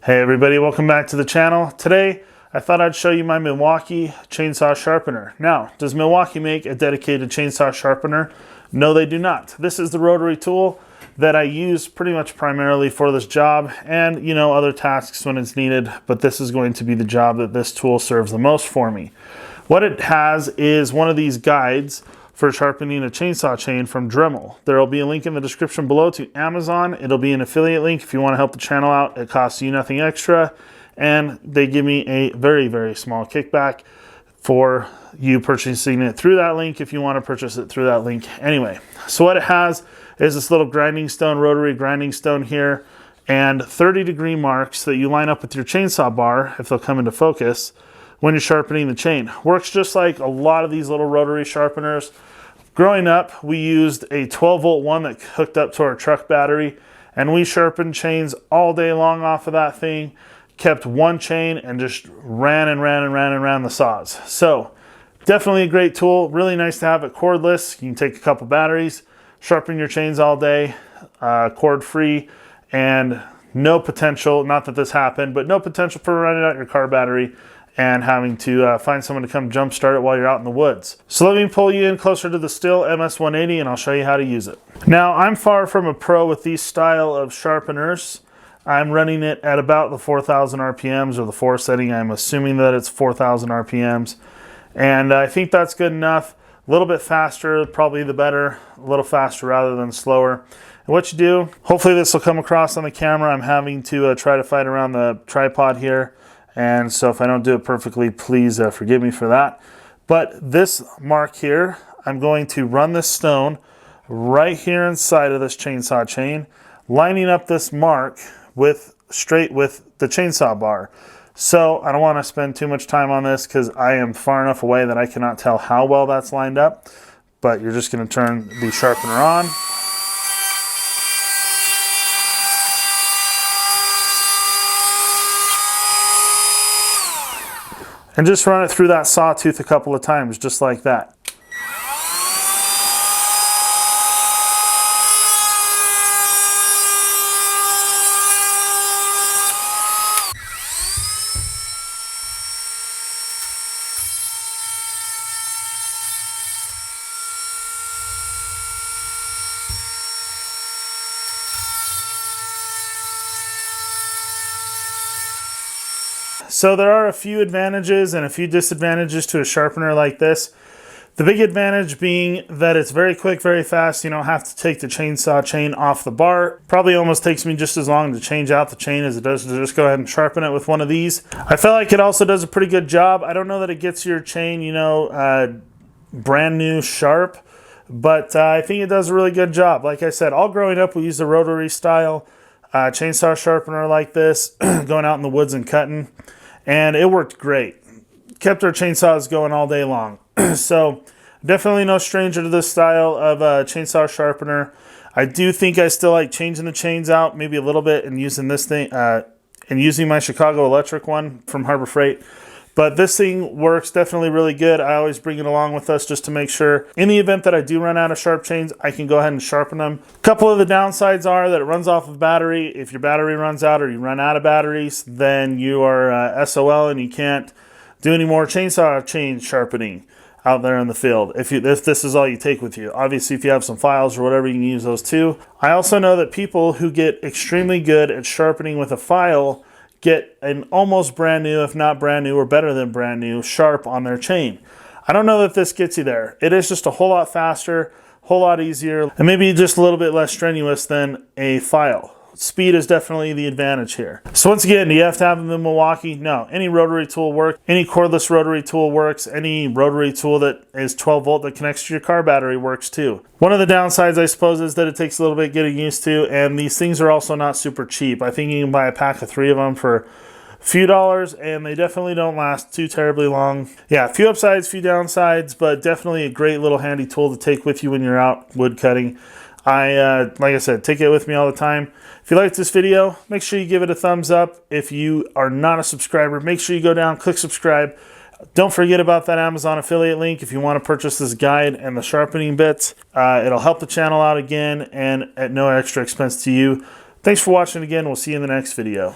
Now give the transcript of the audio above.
Hey everybody, welcome back to the channel. Today, I thought I'd show you my Milwaukee chainsaw sharpener. Now, does Milwaukee make a dedicated chainsaw sharpener? No, they do not. This is the rotary tool that I use pretty much primarily for this job and, other tasks when it's needed, but this is going to be the job that this tool serves the most for me. What it has is one of these guides for sharpening a chainsaw chain from Dremel. There will be a link in the description below to Amazon. It'll be an affiliate link if you want to help the channel out. It costs you nothing extra, and they give me a very, very small kickback for you purchasing it through that link if you want to purchase it through that link anyway. So what it has is this little grinding stone, rotary grinding stone here, and 30-degree marks that you line up with your chainsaw bar, if they'll come into focus, when you're sharpening the chain. Works just like a lot of these little rotary sharpeners. Growing up, we used a 12-volt one that hooked up to our truck battery, and we sharpened chains all day long off of that thing, kept one chain and just ran the saws. So definitely a great tool, really nice to have it cordless. You can take a couple batteries, sharpen your chains all day, cord free, and no potential, not that this happened, but no potential for running out your car battery and having to find someone to come jump start it while you're out in the woods. So let me pull you in closer to the Stihl MS180 and I'll show you how to use it. Now, I'm far from a pro with these style of sharpeners. I'm running it at about the 4,000 RPMs or the forrest setting. I'm assuming that it's 4,000 RPMs. And I think that's good enough. A little bit faster, probably the better. A little faster rather than slower. And what you do, hopefully this will come across on the camera. I'm having to try to fight around the tripod here. And so if I don't do it perfectly, please forgive me for that. But this mark here, I'm going to run this stone right here inside of this chainsaw chain, lining up this mark straight with the chainsaw bar. So I don't want to spend too much time on this because I am far enough away that I cannot tell how well that's lined up. But you're just going to turn the sharpener on. And just run it through that sawtooth a couple of times, just like that. So there are a few advantages and a few disadvantages to a sharpener like this. The big advantage being that it's very quick, very fast. You don't have to take the chainsaw chain off the bar. Probably almost takes me just as long to change out the chain as it does to just go ahead and sharpen it with one of these. I feel like it also does a pretty good job. I don't know that it gets your chain, brand new sharp, but I think it does a really good job. Like I said, all growing up, we used a rotary style chainsaw sharpener like this, going out in the woods and cutting. And it worked great. Kept our chainsaws going all day long. So definitely no stranger to this style of chainsaw sharpener. I do think I still like changing the chains out maybe a little bit and using this thing and using my Chicago electric one from Harbor Freight. But this thing works definitely really good. I always bring it along with us just to make sure in the event that I do run out of sharp chains, I can go ahead and sharpen them. A couple of the downsides are that it runs off of battery. If your battery runs out or you run out of batteries, then you are SOL and you can't do any more chainsaw chain sharpening out there in the field if this is all you take with you. Obviously, if you have some files or whatever, you can use those too. I also know that people who get extremely good at sharpening with a file get an almost brand new, if not brand new or better than brand new, sharp on their chain. I don't know that this gets you there. It is just a whole lot faster, a whole lot easier, and maybe just a little bit less strenuous than a file. Speed is definitely the advantage here. So once again, do you have to have the Milwaukee? No. Any rotary tool works. Any cordless rotary tool works. Any rotary tool that is 12 volt that connects to your car battery works too. One of the downsides, I suppose, is that it takes a little bit getting used to, and these things are also not super cheap. I think you can buy a pack of 3 of them for a few dollars, and they definitely don't last too terribly long. Yeah, a few upsides, few downsides, but definitely a great little handy tool to take with you when you're out wood cutting. Like I said, take it with me all the time. If you liked this video, make sure you give it a thumbs up. If you are not a subscriber, make sure you go down, click subscribe. Don't forget about that Amazon affiliate link if you want to purchase this guide and the sharpening bits. It'll help the channel out again and at no extra expense to you. Thanks for watching again. We'll see you in the next video.